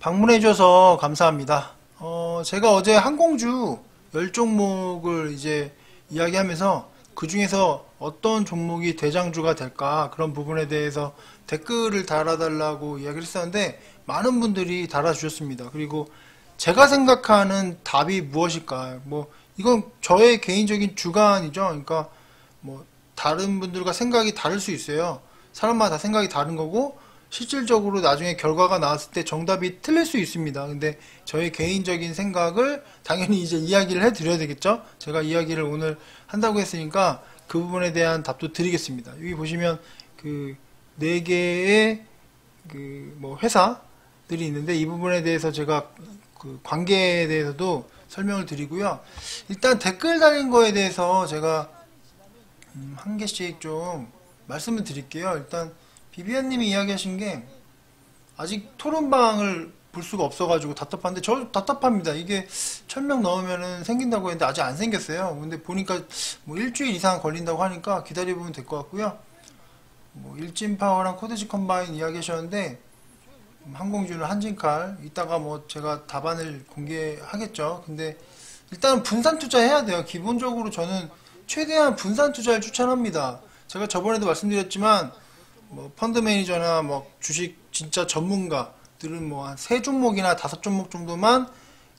방문해 주셔서 감사합니다. 제가 어제 항공주 10종목을 이제 이야기하면서 그 중에서 어떤 종목이 대장주가 될까 그런 부분에 대해서 댓글을 달아달라고 이야기를 했었는데 많은 분들이 달아주셨습니다. 그리고 제가 생각하는 답이 무엇일까? 뭐 이건 저의 개인적인 주관이죠. 그러니까 뭐 다른 분들과 생각이 다를 수 있어요. 사람마다 다 생각이 다른 거고 실질적으로 나중에 결과가 나왔을 때 정답이 틀릴 수 있습니다. 근데 저의 개인적인 생각을 당연히 이제 이야기를 해드려야 되겠죠? 제가 이야기를 오늘 한다고 했으니까 그 부분에 대한 답도 드리겠습니다. 여기 보시면 그 네 개의 그 뭐 회사들이 있는데 이 부분에 대해서 제가 그 관계에 대해서도 설명을 드리고요. 일단 댓글 달린 거에 대해서 제가 한 개씩 좀 말씀을 드릴게요. 일단 비비안님이 이야기하신 게 아직 토론방을 볼 수가 없어가지고 답답한데 저 답답합니다. 이게 1000명 넘으면은 생긴다고 했는데 아직 안 생겼어요. 근데 보니까 뭐 일주일 이상 걸린다고 하니까 기다려보면 될 것 같고요. 뭐 일진파워랑 코드지 컴바인 이야기하셨는데 항공주는 한진칼 이따가 뭐 제가 답안을 공개하겠죠. 근데 일단 분산 투자해야 돼요. 기본적으로 저는 최대한 분산 투자를 추천합니다. 제가 저번에도 말씀드렸지만 뭐 펀드 매니저나 뭐 주식 진짜 전문가들은 뭐 한 세 종목이나 다섯 종목 정도만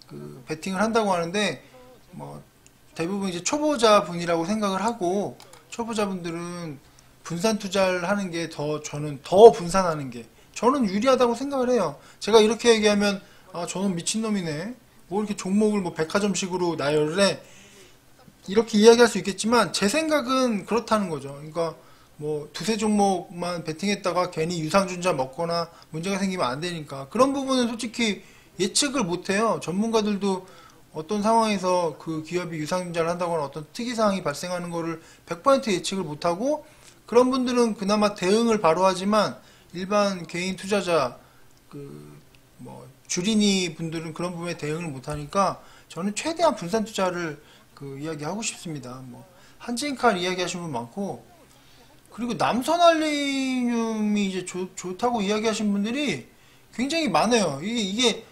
그 베팅을 한다고 하는데 뭐 대부분 이제 초보자분이라고 생각을 하고 초보자분들은 분산 투자를 하는 게 더 저는 더 분산하는 게 저는 유리하다고 생각을 해요. 제가 이렇게 얘기하면 아 저는 미친놈이네. 뭐 이렇게 종목을 뭐 백화점식으로 나열을 해. 이렇게 이야기할 수 있겠지만 제 생각은 그렇다는 거죠. 그러니까 뭐 두세 종목만 베팅했다가 괜히 유상증자 먹거나 문제가 생기면 안 되니까 그런 부분은 솔직히 예측을 못해요. 전문가들도 어떤 상황에서 그 기업이 유상증자를 한다거나 어떤 특이사항이 발생하는 거를 100% 예측을 못하고 그런 분들은 그나마 대응을 바로 하지만 일반 개인 투자자 그 뭐 주린이 분들은 그런 부분에 대응을 못하니까 저는 최대한 분산 투자를 그 이야기하고 싶습니다. 뭐 한진칼 이야기하신 분 많고 그리고 남선알루미늄이 이제 좋다고 이야기하신 분들이 굉장히 많아요. 이게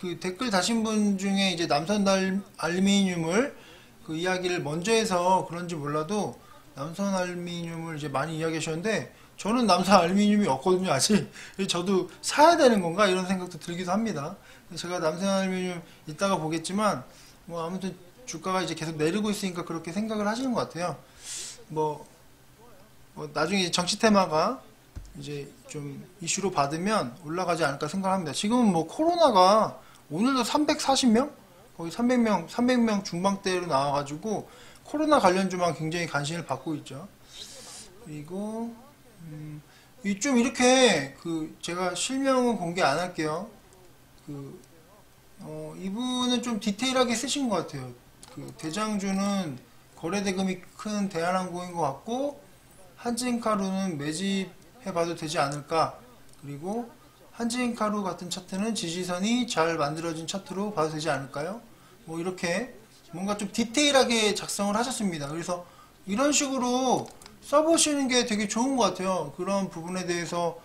그 댓글 다신 분 중에 이제 남선알루미늄을 그 이야기를 먼저 해서 그런지 몰라도 남선알루미늄을 이제 많이 이야기하셨는데 저는 남선알루미늄이 없거든요 아직. 저도 사야 되는 건가 이런 생각도 들기도 합니다. 제가 남선알루미늄 이따가 보겠지만 뭐 아무튼 주가가 이제 계속 내리고 있으니까 그렇게 생각을 하시는 것 같아요. 뭐 나중에 정치 테마가 이제 좀 이슈로 받으면 올라가지 않을까 생각합니다. 지금은 뭐 코로나가 오늘도 340명? 거의 300명 중반대로 나와가지고 코로나 관련주만 굉장히 관심을 받고 있죠. 그리고 좀 이렇게 그 제가 실명은 공개 안 할게요. 그 이분은 좀 디테일하게 쓰신 것 같아요. 그 대장주는 거래대금이 큰 대한항공인 것 같고 한진카루는 매집해봐도 되지 않을까. 그리고 한진카루 같은 차트는 지지선이 잘 만들어진 차트로 봐도 되지 않을까요? 뭐 이렇게 뭔가 좀 디테일하게 작성을 하셨습니다. 그래서 이런 식으로 써보시는 게 되게 좋은 것 같아요. 그런 부분에 대해서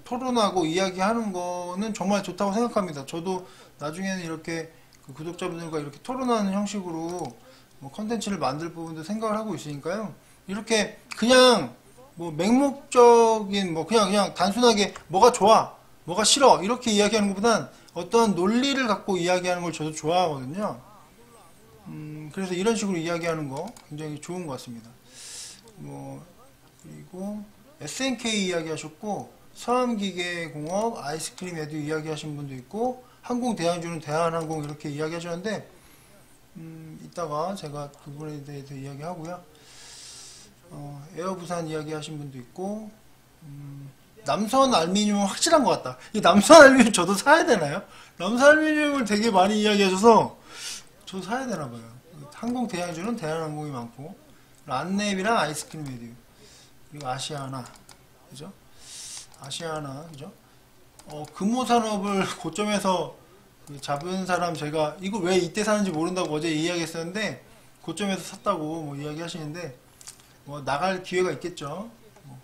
토론하고 이야기하는 거는 정말 좋다고 생각합니다. 저도 나중에는 이렇게 그 구독자분들과 이렇게 토론하는 형식으로 뭐 컨텐츠를 만들 부분도 생각을 하고 있으니까요. 이렇게 그냥 뭐 맹목적인 뭐 그냥 단순하게 뭐가 좋아 뭐가 싫어 이렇게 이야기하는 것보단 어떤 논리를 갖고 이야기하는 걸 저도 좋아하거든요. 그래서 이런 식으로 이야기하는 거 굉장히 좋은 것 같습니다. 뭐 그리고 SNK 이야기하셨고 서암기계공업 아이스크림 에듀 이야기하신 분도 있고 항공대항주는 대한항공 이렇게 이야기하셨는데 이따가 제가 그 부분에 대해서 이야기하고요. 에어부산 이야기하신 분도 있고 남선알루미늄은 확실한 것 같다. 이 남선알루미늄 저도 사야 되나요? 남선알루미늄을 되게 많이 이야기하셔서 저도 사야 되나봐요. 항공대항주는 대한항공이 많고 란랩이랑 아이스크림 에듀 그리고 아시아나 그죠? 아시아나 그죠? 금호산업을 고점에서 그 잡은 사람 제가 이거 왜 이때 사는지 모른다고 어제 이야기했었는데 고점에서 샀다고 뭐 이야기하시는데 뭐 나갈 기회가 있겠죠. 뭐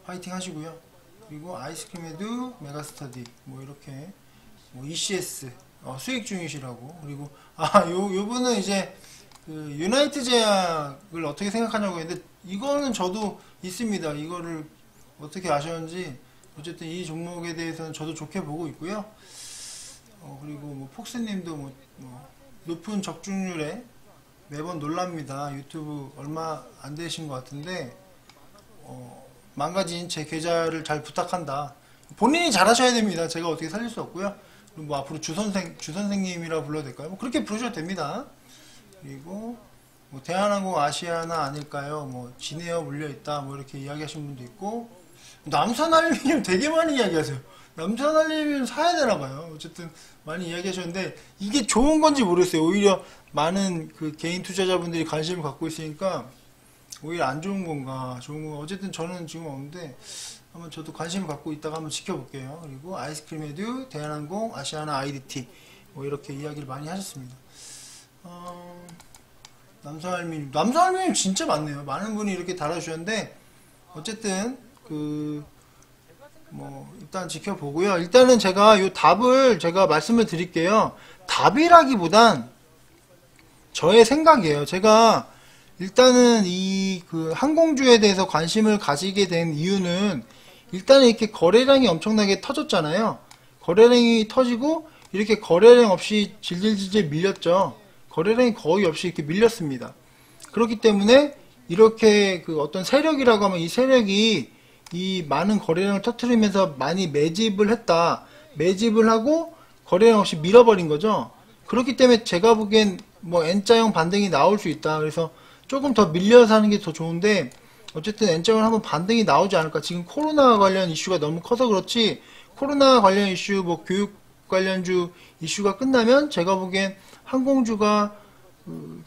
화이팅 하시고요. 그리고 아이스크림에도 메가스터디 뭐 이렇게 뭐 ECS 수익 중이시라고. 그리고 요분은 이제 그 유나이트 제약을 어떻게 생각하냐고 했는데 이거는 저도 있습니다. 이거를 어떻게 아셨는지 어쨌든 이 종목에 대해서는 저도 좋게 보고 있고요. 그리고 뭐 폭스님도 뭐 높은 적중률에 매번 놀랍니다. 유튜브 얼마 안 되신 것 같은데 망가진 제 계좌를 잘 부탁한다. 본인이 잘하셔야 됩니다. 제가 어떻게 살릴 수 없고요. 그리고 뭐 앞으로 주선생님이라 불러도 될까요? 뭐 그렇게 부르셔도 됩니다. 그리고 뭐 대한항공 아시아나 아닐까요? 뭐 진에어 물려있다 뭐 이렇게 이야기하신 분도 있고, 남산알루미늄 되게 많이 이야기하세요. 남산알루미늄 사야 되나봐요. 어쨌든 많이 이야기하셨는데 이게 좋은 건지 모르겠어요. 오히려 많은 그 개인 투자자분들이 관심을 갖고 있으니까 오히려 안 좋은 건가 좋은 건가. 어쨌든 저는 지금 없는데 한번 저도 관심을 갖고 있다가 한번 지켜볼게요. 그리고 아이스크림 에듀, 대한항공, 아시아나 IDT 뭐 이렇게 이야기를 많이 하셨습니다. 남산알루미늄 진짜 많네요. 많은 분이 이렇게 달아주셨는데 어쨌든 뭐 일단 지켜보고요. 일단은 제가 요 답을 제가 말씀을 드릴게요. 답이라기보단 저의 생각이에요. 제가 일단은 이 항공주에 대해서 관심을 가지게 된 이유는 일단은 이렇게 거래량이 엄청나게 터졌잖아요. 거래량이 터지고 이렇게 거래량 없이 질질질질 밀렸죠. 거래량이 거의 없이 이렇게 밀렸습니다. 그렇기 때문에 이렇게 어떤 세력이라고 하면 이 세력이 이 많은 거래량을 터뜨리면서 많이 매집을 했다. 매집을 하고 거래량 없이 밀어버린 거죠. 그렇기 때문에 제가 보기엔 뭐 N자형 반등이 나올 수 있다. 그래서 조금 더 밀려서 하는 게 더 좋은데 어쨌든 N자형을 한번 반등이 나오지 않을까. 지금 코로나 관련 이슈가 너무 커서 그렇지 코로나 관련 이슈, 뭐 교육 관련주 이슈가 끝나면 제가 보기엔 항공주가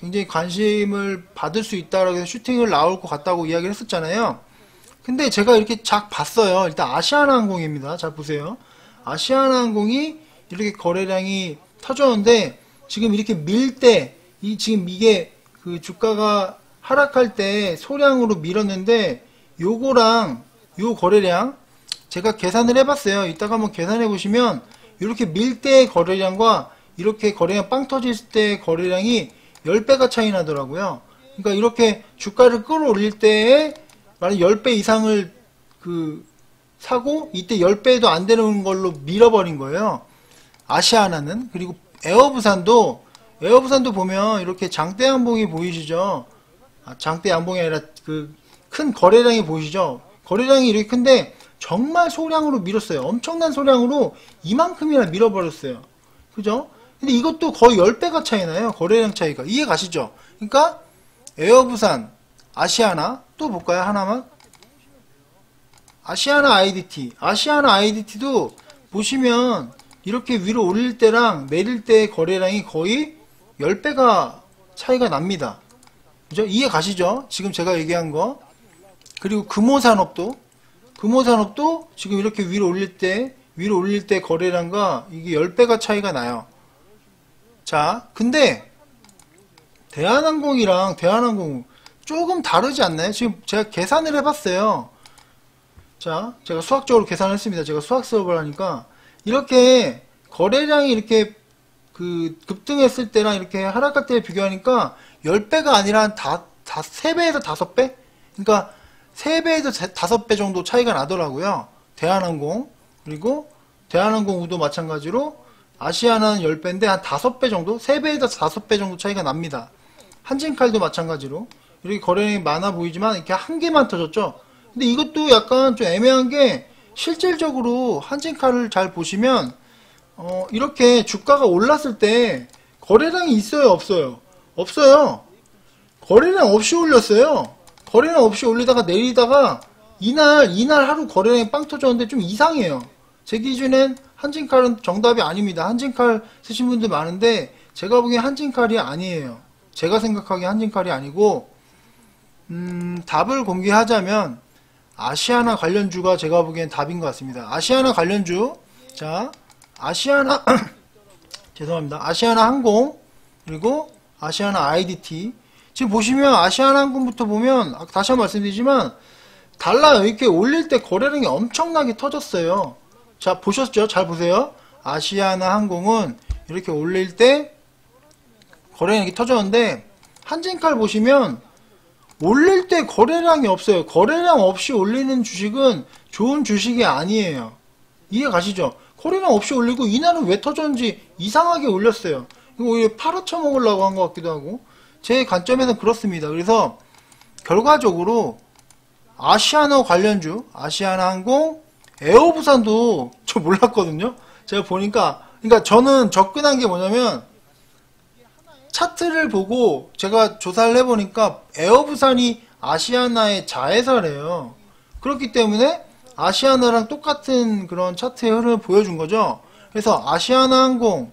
굉장히 관심을 받을 수 있다라고 해서 슈팅을 나올 것 같다고 이야기를 했었잖아요. 근데 제가 이렇게 쫙 봤어요. 일단 아시아나항공입니다. 잘 보세요. 아시아나항공이 이렇게 거래량이 터졌는데 지금 이렇게 밀 때 지금 이게 주가가 하락할 때 소량으로 밀었는데 요거랑 요 거래량 제가 계산을 해봤어요. 이따가 한번 계산해 보시면 이렇게 밀 때의 거래량과 이렇게 거래량 빵 터질 때 거래량이 10배가 차이 나더라고요. 그러니까 이렇게 주가를 끌어올릴 때에 만약 10배 이상을 사고 이때 10배도 안 되는 걸로 밀어버린 거예요. 아시아나는. 그리고 에어부산도 보면 이렇게 장대 양봉이 보이시죠? 장대 양봉이 아니라 큰 거래량이 보이시죠? 거래량이 이렇게 큰데 정말 소량으로 밀었어요. 엄청난 소량으로 이만큼이나 밀어버렸어요. 그죠? 근데 이것도 거의 10배가 차이 나요. 거래량 차이가. 이해 가시죠? 그러니까 에어부산, 아시아나 또 볼까요? 하나만. 아시아나 IDT도 보시면 이렇게 위로 올릴 때랑 내릴 때의 거래량이 거의 10배가 차이가 납니다. 그죠? 이해 가시죠? 지금 제가 얘기한 거. 그리고 금호산업도 지금 이렇게 위로 올릴 때 거래량과 이게 10배가 차이가 나요. 자, 근데 대한항공이랑 대한항공 조금 다르지 않나요? 지금 제가 계산을 해봤어요. 자, 제가 수학적으로 계산을 했습니다. 제가 수학 수업을 하니까 이렇게 거래량이 이렇게 급등했을 때랑 이렇게 하락할 때 비교하니까 10배가 아니라 한 3배에서 5배? 그러니까 3배에서 5배 정도 차이가 나더라고요. 대한항공. 그리고 대한항공도 마찬가지로 아시아나는 10배인데 한 5배 정도? 3배에서 5배 정도 차이가 납니다. 한진칼도 마찬가지로 이렇게 거래량이 많아 보이지만 이렇게 한 개만 터졌죠. 근데 이것도 약간 좀 애매한 게 실질적으로 한진칼을 잘 보시면 이렇게 주가가 올랐을 때 거래량이 있어요, 없어요? 없어요. 거래량 없이 올렸어요. 거래량 없이 올리다가 내리다가 이날 하루 거래량이 빵 터졌는데 좀 이상해요. 제 기준엔 한진칼은 정답이 아닙니다. 한진칼 쓰신 분들 많은데 제가 보기엔 한진칼이 아니에요. 제가 생각하기엔 한진칼이 아니고 답을 공개하자면 아시아나 관련주가 제가 보기엔 답인 것 같습니다. 아시아나 관련주. 자, 아시아나 죄송합니다. 아시아나 항공 그리고 아시아나 IDT. 지금 보시면 아시아나 항공부터 보면 다시 한번 말씀드리지만 달라요. 이렇게 올릴 때 거래량이 엄청나게 터졌어요. 자, 보셨죠? 잘 보세요. 아시아나 항공은 이렇게 올릴 때 거래량이 이렇게 터졌는데, 한진칼 보시면 올릴 때 거래량이 없어요. 거래량 없이 올리는 주식은 좋은 주식이 아니에요. 이해 가시죠? 거래량 없이 올리고 이날은 왜 터졌는지 이상하게 올렸어요. 이거 오히려 팔아쳐먹으려고 한 것 같기도 하고, 제 관점에서는 그렇습니다. 그래서 결과적으로 아시아나 관련주, 아시아나 항공, 에어부산도 저 몰랐거든요. 제가 보니까, 그러니까 저는 접근한 게 뭐냐면, 차트를 보고 제가 조사를 해보니까 에어부산이 아시아나의 자회사래요. 그렇기 때문에 아시아나랑 똑같은 그런 차트의 흐름을 보여준 거죠. 그래서 아시아나 항공,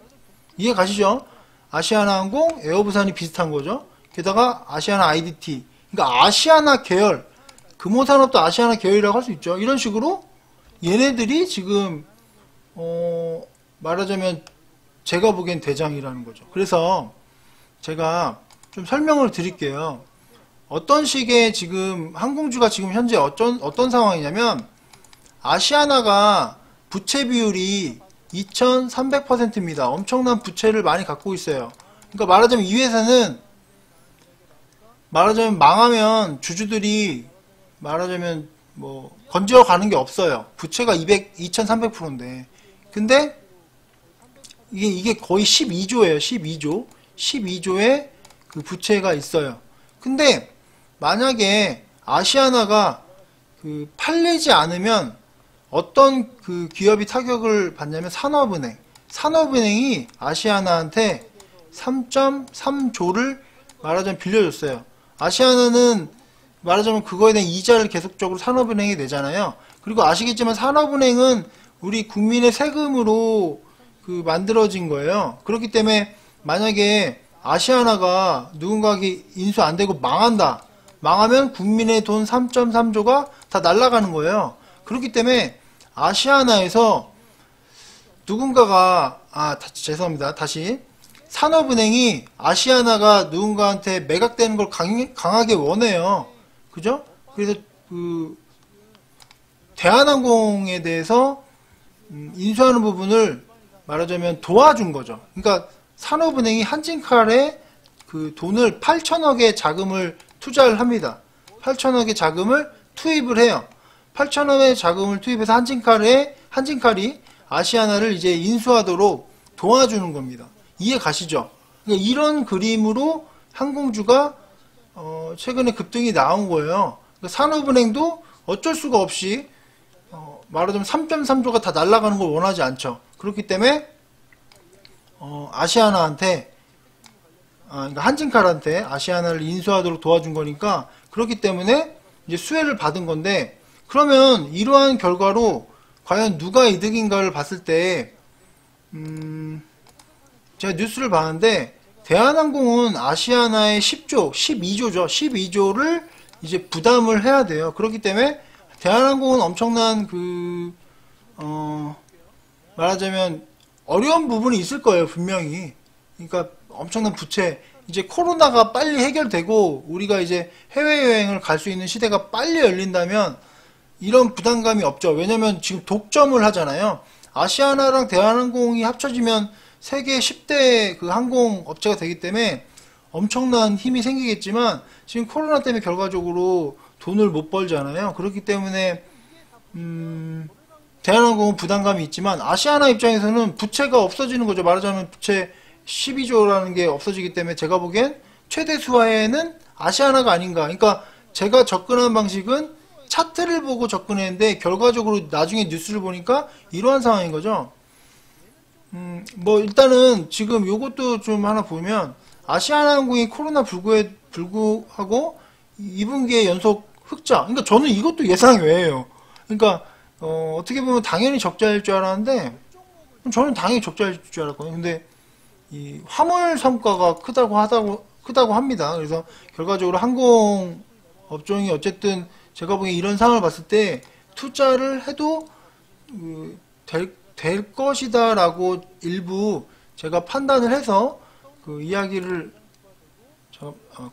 이해 가시죠? 아시아나 항공, 에어부산이 비슷한 거죠. 게다가 아시아나 IDT, 그러니까 아시아나 계열, 금호산업도 아시아나 계열이라고 할 수 있죠. 이런 식으로 얘네들이 지금 말하자면 제가 보기엔 대장이라는 거죠. 그래서 제가 좀 설명을 드릴게요. 어떤 식의 지금 항공주가 지금 현재 어떤 상황이냐면, 아시아나가 부채 비율이 2300%입니다. 엄청난 부채를 많이 갖고 있어요. 그러니까 말하자면 이 회사는 말하자면 망하면 주주들이 말하자면 뭐 건져 가는 게 없어요. 부채가 2300%인데. 근데 이게 거의 12조예요. 12조의 그 부채가 있어요. 근데 만약에 아시아나가 그 팔리지 않으면 어떤 그 기업이 타격을 받냐면 산업은행이 아시아나한테 3.3조를 말하자면 빌려줬어요. 아시아나는 말하자면 그거에 대한 이자를 계속적으로 산업은행이 내잖아요. 그리고 아시겠지만 산업은행은 우리 국민의 세금으로 그 만들어진 거예요. 그렇기 때문에 만약에 아시아나가 누군가에게 인수 안 되고 망하면 국민의 돈 3.3조가 다 날아가는 거예요. 그렇기 때문에 아시아나에서 누군가가 죄송합니다. 다시 산업은행이 아시아나가 누군가한테 매각되는 걸 강하게 원해요. 그죠? 그래서 그 대한항공에 대해서 인수하는 부분을 말하자면 도와준 거죠. 그러니까 산업은행이 한진칼에 그 돈을 8천억의 자금을 투자를 합니다. 8천억의 자금을 투입을 해요. 8천억의 자금을 투입해서 한진칼이 아시아나를 이제 인수하도록 도와주는 겁니다. 이해 가시죠? 그러니까 이런 그림으로 항공주가 최근에 급등이 나온 거예요. 그러니까 산업은행도 어쩔 수가 없이 말하자면 3.3조가 다 날아가는 걸 원하지 않죠. 그렇기 때문에 아시아나한테 그러니까 한진칼한테 아시아나를 인수하도록 도와준 거니까, 그렇기 때문에 이제 수혜를 받은 건데, 그러면 이러한 결과로 과연 누가 이득인가를 봤을 때 제가 뉴스를 봤는데 대한항공은 아시아나의 12조죠. 12조를 이제 부담을 해야 돼요. 그렇기 때문에 대한항공은 엄청난 말하자면 어려운 부분이 있을 거예요, 분명히. 그러니까 엄청난 부채, 이제 코로나가 빨리 해결되고 우리가 이제 해외여행을 갈 수 있는 시대가 빨리 열린다면 이런 부담감이 없죠. 왜냐면 지금 독점을 하잖아요. 아시아나랑 대한항공이 합쳐지면 세계 10대 그 항공업체가 되기 때문에 엄청난 힘이 생기겠지만, 지금 코로나 때문에 결과적으로 돈을 못 벌잖아요. 그렇기 때문에 대한항공은 부담감이 있지만 아시아나 입장에서는 부채가 없어지는 거죠. 말하자면 부채 12조라는 게 없어지기 때문에 제가 보기엔 최대 수혜는 아시아나가 아닌가. 그러니까 제가 접근한 방식은 차트를 보고 접근했는데 결과적으로 나중에 뉴스를 보니까 이러한 상황인 거죠. 뭐 일단은 지금 요것도 좀 하나 보면 아시아나항공이 코로나 불구하고 2분기에 연속 흑자. 그러니까 저는 이것도 예상 외예요. 그러니까 어떻게 보면 당연히 적자일 줄 알았는데 저는 당연히 적자일 줄 알았거든요. 근데 이 화물 성과가 크다고 합니다. 그래서 결과적으로 항공 업종이 어쨌든 제가 보기엔 이런 상황을 봤을 때 투자를 해도 될 것이다라고 일부 제가 판단을 해서 그 이야기를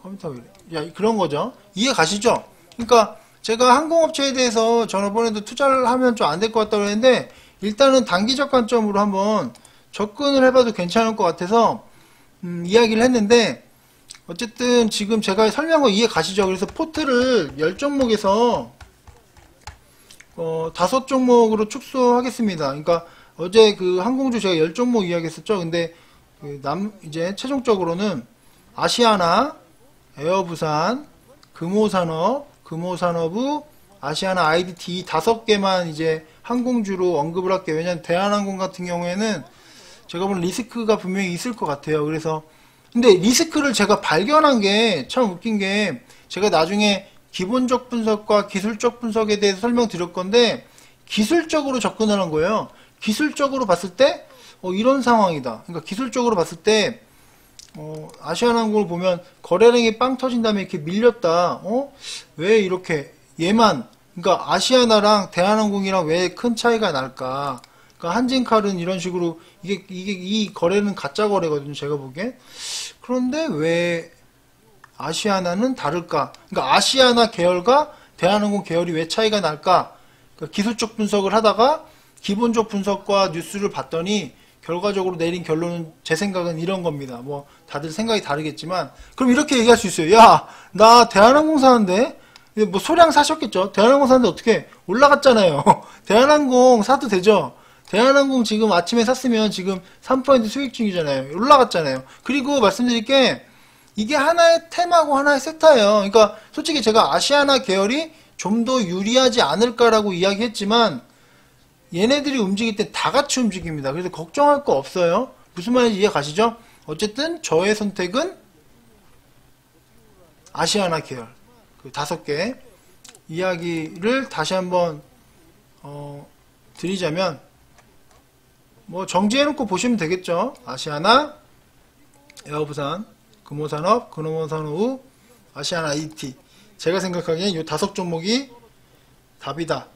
컴퓨터가 이래. 그런 거죠. 이해 가시죠? 그러니까 제가 항공업체에 대해서 전번에도 투자를 하면 좀 안 될 것 같다고 했는데 일단은 단기적 관점으로 한번 접근을 해봐도 괜찮을 것 같아서 이야기를 했는데, 어쨌든 지금 제가 설명한 거 이해 가시죠? 그래서 포트를 10종목에서 5종목으로 축소하겠습니다. 그러니까 어제 그 항공주 제가 10종목 이야기했었죠. 근데 이제 최종적으로는 아시아나, 에어부산, 금호산업, 아시아나 IDT 5개만 이제 항공주로 언급을 할게요. 왜냐면 대한항공 같은 경우에는 제가 보는 리스크가 분명히 있을 것 같아요. 그래서 근데 리스크를 제가 발견한 게 참 웃긴 게, 제가 나중에 기본적 분석과 기술적 분석에 대해서 설명드릴 건데, 기술적으로 접근하는 거예요. 기술적으로 봤을 때 이런 상황이다. 그러니까 기술적으로 봤을 때 아시아나항공을 보면 거래량이 빵 터진 다음에 이렇게 밀렸다. 왜 이렇게 얘만, 그러니까 아시아나랑 대한항공이랑 왜 큰 차이가 날까? 그러니까 한진칼은 이런 식으로 이 거래는 가짜 거래거든요. 제가 보기엔. 그런데 왜 아시아나는 다를까? 그러니까 아시아나 계열과 대한항공 계열이 왜 차이가 날까? 그러니까 기술적 분석을 하다가 기본적 분석과 뉴스를 봤더니 결과적으로 내린 결론은 제 생각은 이런 겁니다. 뭐 다들 생각이 다르겠지만, 그럼 이렇게 얘기할 수 있어요. 야, 나 대한항공 사는데, 뭐 소량 사셨겠죠? 대한항공 사는데 어떻게 올라갔잖아요. 대한항공 사도 되죠? 대한항공 지금 아침에 샀으면 지금 3% 수익 중이잖아요. 올라갔잖아요. 그리고 말씀드릴 게, 이게 하나의 테마고 하나의 섹터예요. 그러니까 솔직히 제가 아시아나 계열이 좀 더 유리하지 않을까라고 이야기했지만, 얘네들이 움직일 때 다 같이 움직입니다. 그래서 걱정할 거 없어요. 무슨 말인지 이해 가시죠? 어쨌든 저의 선택은 아시아나 계열 그 5개 이야기를 다시 한번 드리자면, 뭐 정지해놓고 보시면 되겠죠. 아시아나, 에어부산, 금호산업, 아시아나 IDT. 제가 생각하기엔 이 5종목이 답이다.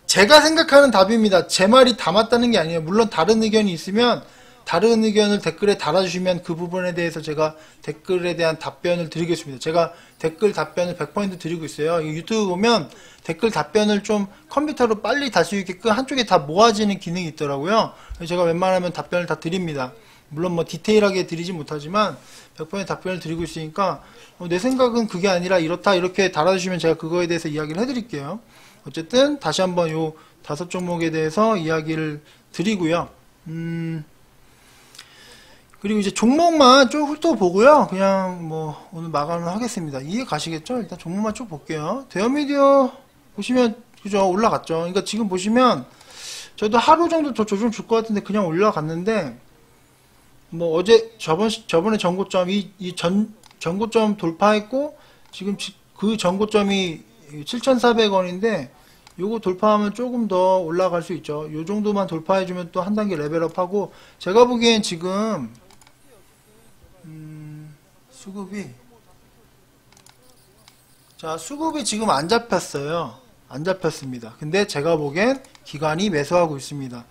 제가 생각하는 답입니다. 제 말이 다 맞다는 게 아니에요. 물론 다른 의견이 있으면 다른 의견을 댓글에 달아주시면 그 부분에 대해서 제가 댓글에 대한 답변을 드리겠습니다. 제가 댓글 답변을 100% 드리고 있어요. 유튜브 보면 댓글 답변을 좀 컴퓨터로 빨리 달 수 있게끔 한쪽에 다 모아지는 기능이 있더라고요. 제가 웬만하면 답변을 다 드립니다. 물론 뭐 디테일하게 드리지 못하지만 100% 답변을 드리고 있으니까 내 생각은 그게 아니라 이렇다 이렇게 달아주시면 제가 그거에 대해서 이야기를 해드릴게요. 어쨌든 다시 한번 요 5종목에 대해서 이야기를 드리고요. 그리고 이제 종목만 쭉 훑어보고요. 그냥 뭐 오늘 마감을 하겠습니다. 이해 가시겠죠? 일단 종목만 쭉 볼게요. 대형미디어 보시면 그죠? 올라갔죠. 그러니까 지금 보시면 저도 하루 정도 더 조정 줄 것 같은데 그냥 올라갔는데, 뭐 어제 저번에 전고점 전고점 돌파했고, 지금 그 전고점이 7,400원인데 요거 돌파하면 조금 더 올라갈 수 있죠. 요 정도만 돌파해주면 또 한 단계 레벨업하고, 제가 보기엔 지금 수급이 지금 안 잡혔어요. 안 잡혔습니다. 근데 제가 보기엔 기관이 매수하고 있습니다.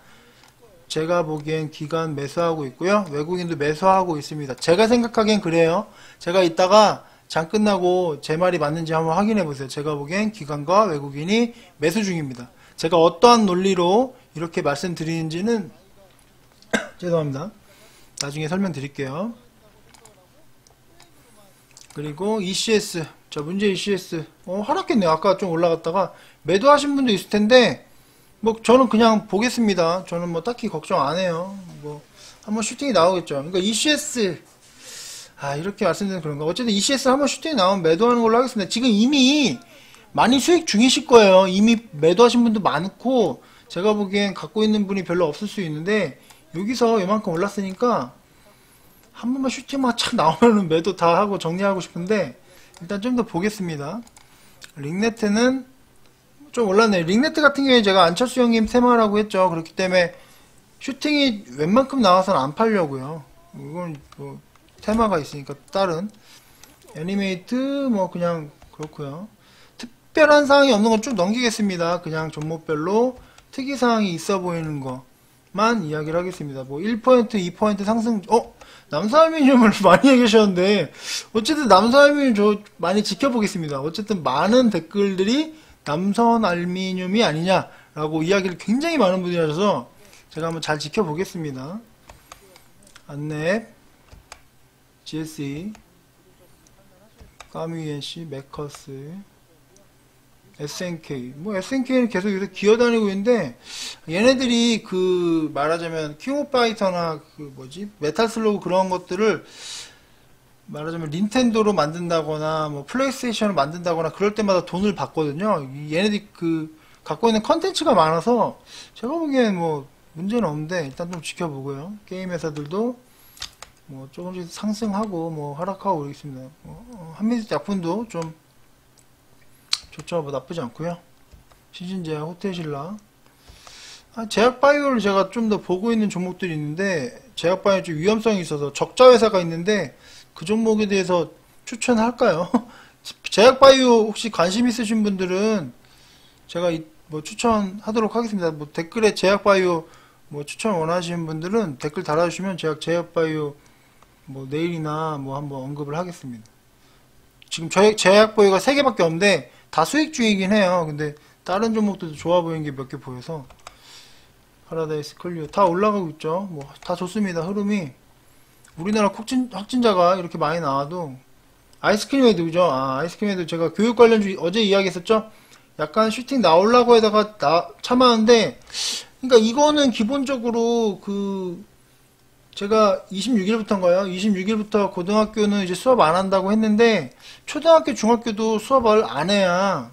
제가 보기엔 기관 매수하고 있고요. 외국인도 매수하고 있습니다. 제가 생각하기엔 그래요. 제가 이따가 장 끝나고 제 말이 맞는지 한번 확인해 보세요. 제가 보기엔 기관과 외국인이 매수 중입니다. 제가 어떠한 논리로 이렇게 말씀드리는지는 죄송합니다. 나중에 설명드릴게요. 그리고 ECS, 자 문제 ECS 하락했네요. 아까 좀 올라갔다가 매도하신 분도 있을 텐데, 뭐 저는 그냥 보겠습니다. 저는 뭐 딱히 걱정 안 해요. 뭐 한번 슈팅이 나오겠죠. 그러니까 ECS 이렇게 말씀드리면 그런가. 어쨌든 ECS 한번 슈팅이 나오면 매도하는 걸로 하겠습니다. 지금 이미 많이 수익 중이실 거예요. 이미 매도하신 분도 많고, 제가 보기엔 갖고 있는 분이 별로 없을 수 있는데, 여기서 이만큼 올랐으니까 한 번만 슈팅만 착 나오면 매도 다 하고 정리하고 싶은데, 일단 좀 더 보겠습니다. 링네트는 좀 올랐네요. 링네트 같은 경우에 제가 안철수 형님 테마라고 했죠. 그렇기 때문에 슈팅이 웬만큼 나와서는 안 팔려고요. 이건 뭐 테마가 있으니까. 다른 애니메이트 뭐 그냥 그렇고요. 특별한 사항이 없는 건 쭉 넘기겠습니다. 그냥 종목별로 특이사항이 있어 보이는 것만 이야기를 하겠습니다. 뭐 1%, 2% 상승, 남사알미늄을 많이 얘기하셨는데, 어쨌든 남사알미늄 저 많이 지켜보겠습니다. 어쨌든 많은 댓글들이 남선알미늄이 아니냐라고 이야기를 굉장히 많은 분들이 하셔서, 제가 한번 잘 지켜보겠습니다. 안랩, GSE, 까뮤NC, 매커스, SNK. 뭐 SNK는 계속 여기서 기어다니고 있는데 얘네들이 그 말하자면 킹 오브 파이터나 그 뭐지 메탈 슬로그 그런 것들을 말하자면 닌텐도로 만든다거나 뭐 플레이스테이션을 만든다거나 그럴 때마다 돈을 받거든요. 얘네들이 그 갖고 있는 컨텐츠가 많아서 제가 보기엔 뭐 문제는 없는데 일단 좀 지켜보고요. 게임 회사들도 뭐 조금씩 상승하고 뭐 하락하고 그러겠습니다. 한미드 약품도 좀 좋죠. 뭐 나쁘지 않고요. 시즌제약, 호텔신라. 제약바이오를 제가 좀 더 보고 있는 종목들이 있는데 제약바이오 좀 위험성이 있어서 적자 회사가 있는데 그 종목에 대해서 추천할까요? 제약바이오 혹시 관심 있으신 분들은 제가 뭐 추천하도록 하겠습니다. 뭐 댓글에 제약바이오 뭐 추천 원하시는 분들은 댓글 달아주시면 제가 제약바이오 뭐 내일이나 뭐 한번 언급을 하겠습니다. 지금 제약바이오가 3개밖에 없는데 다 수익 중이긴 해요. 근데 다른 종목들도 좋아 보이는 게 몇 개 보여서 파라다이스 클리오 다 올라가고 있죠. 뭐 다 좋습니다. 흐름이 우리나라 확진자가 이렇게 많이 나와도 아이스크림 헤드죠. 아이스크림 헤드 제가 교육 관련주 어제 이야기했었죠. 약간 슈팅 나오려고 해다가 참았는데 그러니까 이거는 기본적으로 그 제가 26일부터인가요? 26일부터 고등학교는 이제 수업 안 한다고 했는데 초등학교, 중학교도 수업을 안 해야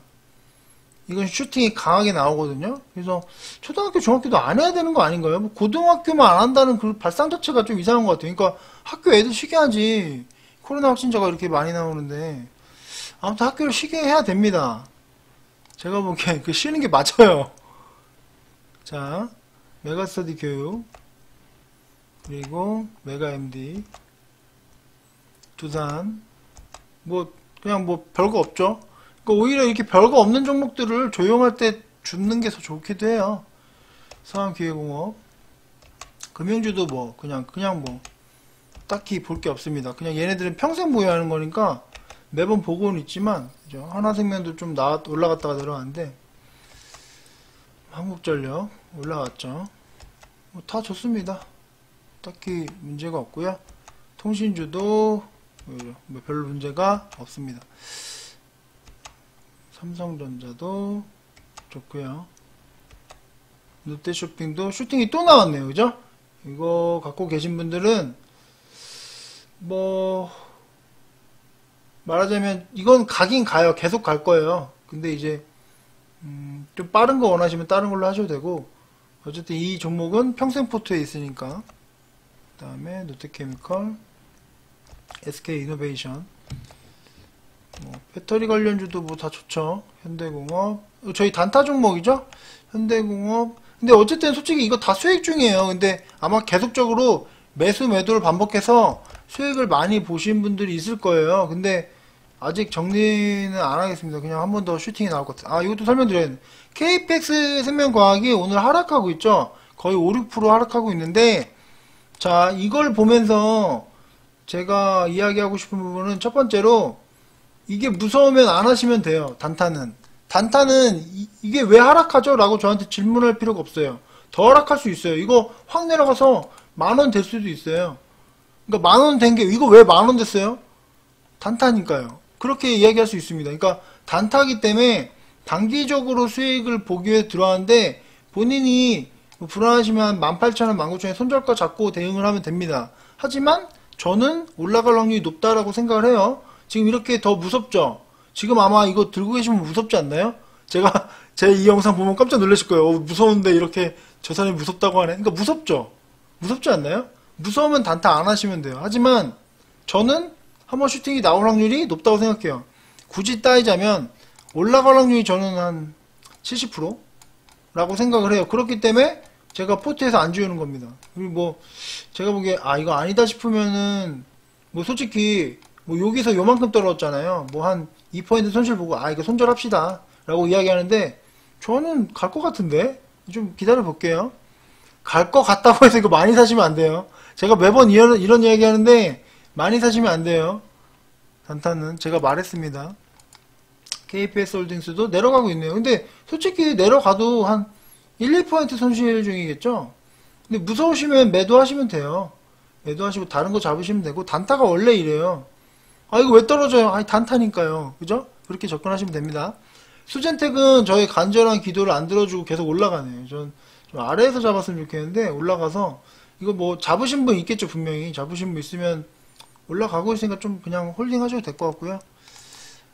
이건 슈팅이 강하게 나오거든요. 그래서 초등학교, 중학교도 안 해야 되는 거 아닌가요? 뭐 고등학교만 안 한다는 그 발상 자체가 좀 이상한 것 같아요. 그러니까 학교 애들 쉬게 하지. 코로나 확진자가 이렇게 많이 나오는데 아무튼 학교를 쉬게 해야 됩니다. 제가 보기엔 그 쉬는 게 맞아요. 자, 메가스터디 교육 그리고 메가MD 두산 뭐 그냥 뭐 별거 없죠. 그러니까 오히려 이렇게 별거 없는 종목들을 조용할 때 줍는 게 더 좋기도 해요. 서한기계공업 금융주도 뭐 그냥 뭐 딱히 볼 게 없습니다. 그냥 얘네들은 평생 보유하는 거니까 매번 보고는 있지만 그죠? 하나생명도 좀 올라갔다가 내려왔는데 한국전력 올라갔죠. 뭐 다 좋습니다. 딱히 문제가 없고요. 통신주도 뭐 별로 문제가 없습니다. 삼성전자도 좋고요. 롯데쇼핑도 슈팅이 또 나왔네요. 그죠? 이거 갖고 계신 분들은 뭐 말하자면 이건 가긴 가요. 계속 갈 거예요. 근데 이제 좀 빠른 거 원하시면 다른 걸로 하셔도 되고 어쨌든 이 종목은 평생 포트에 있으니까 그 다음에 롯데케미컬 SK이노베이션 뭐 배터리 관련주도 뭐 다 좋죠. 현대공업 저희 단타 종목이죠. 현대공업 근데 어쨌든 솔직히 이거 다 수익 중이에요. 근데 아마 계속적으로 매수 매도를 반복해서 수익을 많이 보신 분들이 있을 거예요. 근데 아직 정리는 안 하겠습니다. 그냥 한 번 더 슈팅이 나올 것 같아요. 이것도 설명드려야 돼. KPX 생명과학이 오늘 하락하고 있죠. 거의 5, 6% 하락하고 있는데 자 이걸 보면서 제가 이야기하고 싶은 부분은 첫 번째로 이게 무서우면 안 하시면 돼요. 단타는 이게 왜 하락하죠? 라고 저한테 질문할 필요가 없어요. 더 하락할 수 있어요. 이거 확 내려가서 10,000원 될 수도 있어요. 그러니까 10,000원 된 게 이거 왜 10,000원 됐어요? 단타니까요. 그렇게 이야기할 수 있습니다. 그러니까 단타기 때문에 단기적으로 수익을 보기 위해 들어왔는데 본인이 뭐 불안하시면 18,000원, 19,000원 손절가 잡고 대응을 하면 됩니다. 하지만 저는 올라갈 확률이 높다라고 생각을 해요. 지금 이렇게 더 무섭죠? 지금 아마 이거 들고 계시면 무섭지 않나요? 제가 제 이 영상 보면 깜짝 놀라실 거예요. 무서운데 이렇게 저 사람이 무섭다고 하네. 그러니까 무섭죠? 무섭지 않나요? 무서우면 단타 안 하시면 돼요. 하지만 저는 한번 슈팅이 나올 확률이 높다고 생각해요. 굳이 따지자면 올라갈 확률이 저는 한 70% 라고 생각을 해요. 그렇기 때문에 제가 포트에서 안 지우는 겁니다. 그리고 뭐 제가 보기에 이거 아니다 싶으면은 뭐 솔직히 뭐 여기서 요만큼 떨어졌잖아요. 뭐 한 2% 손실 보고 이거 손절합시다 라고 이야기하는데 저는 갈 것 같은데 좀 기다려 볼게요. 갈 것 같다고 해서 이거 많이 사시면 안 돼요. 제가 매번 이런 이야기 하는데 많이 사시면 안 돼요. 단타는 제가 말했습니다. KPS 홀딩스도 내려가고 있네요. 근데 솔직히 내려가도 한 1, 2% 손실 중이겠죠? 근데 무서우시면 매도하시면 돼요. 매도하시고 다른 거 잡으시면 되고, 단타가 원래 이래요. 아, 이거 왜 떨어져요? 아니, 단타니까요. 그죠? 그렇게 접근하시면 됩니다. 수젠텍은 저희 간절한 기도를 안 들어주고 계속 올라가네요. 전 좀 아래에서 잡았으면 좋겠는데, 올라가서, 이거 뭐 잡으신 분 있겠죠, 분명히. 잡으신 분 있으면 올라가고 있으니까 좀 그냥 홀딩 하셔도 될 것 같고요.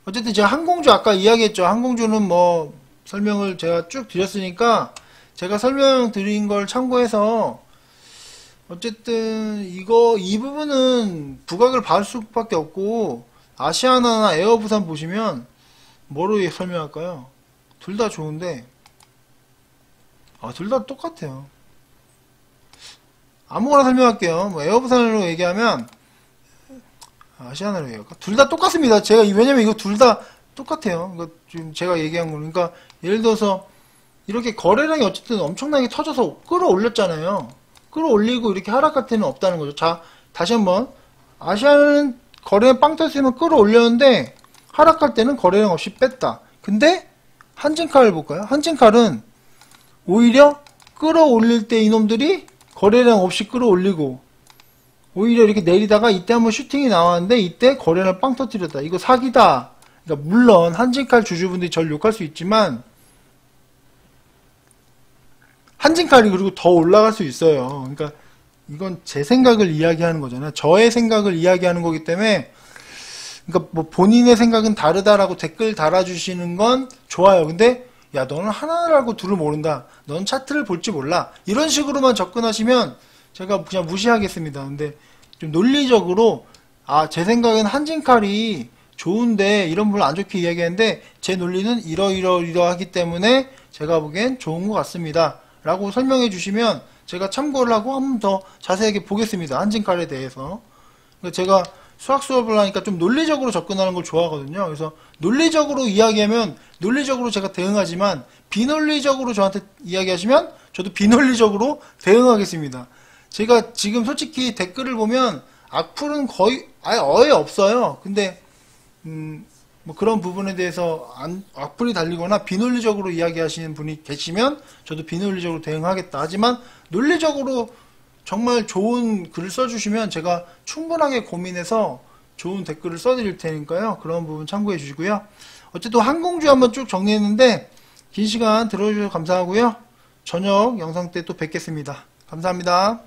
어쨌든 제가 항공주 아까 이야기했죠. 항공주는 뭐 설명을 제가 쭉 드렸으니까 제가 설명드린 걸 참고해서 어쨌든 이 부분은 부각을 받을 수밖에 없고, 아시아나나 에어부산 보시면 뭐로 설명할까요? 둘 다 좋은데 둘 다 똑같아요. 아무거나 설명할게요. 뭐 에어부산으로 얘기하면 아시아나로 해요. 둘 다 똑같습니다. 제가 왜냐면 이거 둘 다 똑같아요. 이거 지금 제가 얘기한 거는, 그러니까 예를 들어서 이렇게 거래량이 어쨌든 엄청나게 터져서 끌어올렸잖아요. 끌어올리고 이렇게 하락할 때는 없다는 거죠. 자, 다시 한번 아시아는 거래량 빵 터지면 끌어올렸는데 하락할 때는 거래량 없이 뺐다. 근데 한진칼을 볼까요? 한진칼은 오히려 끌어올릴 때 이놈들이 거래량 없이 끌어올리고 오히려 이렇게 내리다가 이때 한번 슈팅이 나왔는데 이때 거래량을 빵 터뜨렸다. 이거 사기다. 그러니까 물론 한진칼 주주분들이 절 욕할 수 있지만 한진칼이 그리고 더 올라갈 수 있어요. 그러니까 이건 제 생각을 이야기하는 거잖아요. 저의 생각을 이야기하는 거기 때문에, 그러니까 뭐 본인의 생각은 다르다라고 댓글 달아주시는 건 좋아요. 근데 야, 너는 하나를 알고 둘을 모른다. 넌 차트를 볼지 몰라. 이런 식으로만 접근하시면 제가 그냥 무시하겠습니다. 근데 좀 논리적으로 제 생각엔 한진칼이 좋은데 이런 분 안 좋게 이야기하는데 제 논리는 이러하기 때문에 제가 보기엔 좋은 것 같습니다. 라고 설명해 주시면 제가 참고를 하고 한 번 더 자세하게 보겠습니다. 한진칼에 대해서. 그러니까 제가 수학 수업을 하니까 좀 논리적으로 접근하는 걸 좋아하거든요. 그래서 논리적으로 이야기하면 논리적으로 제가 대응하지만 비논리적으로 저한테 이야기하시면 저도 비논리적으로 대응하겠습니다. 제가 지금 솔직히 댓글을 보면 악플은 거의 아예 없어요. 근데 뭐 그런 부분에 대해서 악플이 달리거나 비논리적으로 이야기하시는 분이 계시면 저도 비논리적으로 대응하겠다. 하지만 논리적으로 정말 좋은 글을 써주시면 제가 충분하게 고민해서 좋은 댓글을 써드릴 테니까요. 그런 부분 참고해 주시고요. 어쨌든 항공주 한번 쭉 정리했는데 긴 시간 들어주셔서 감사하고요. 저녁 영상 때 또 뵙겠습니다. 감사합니다.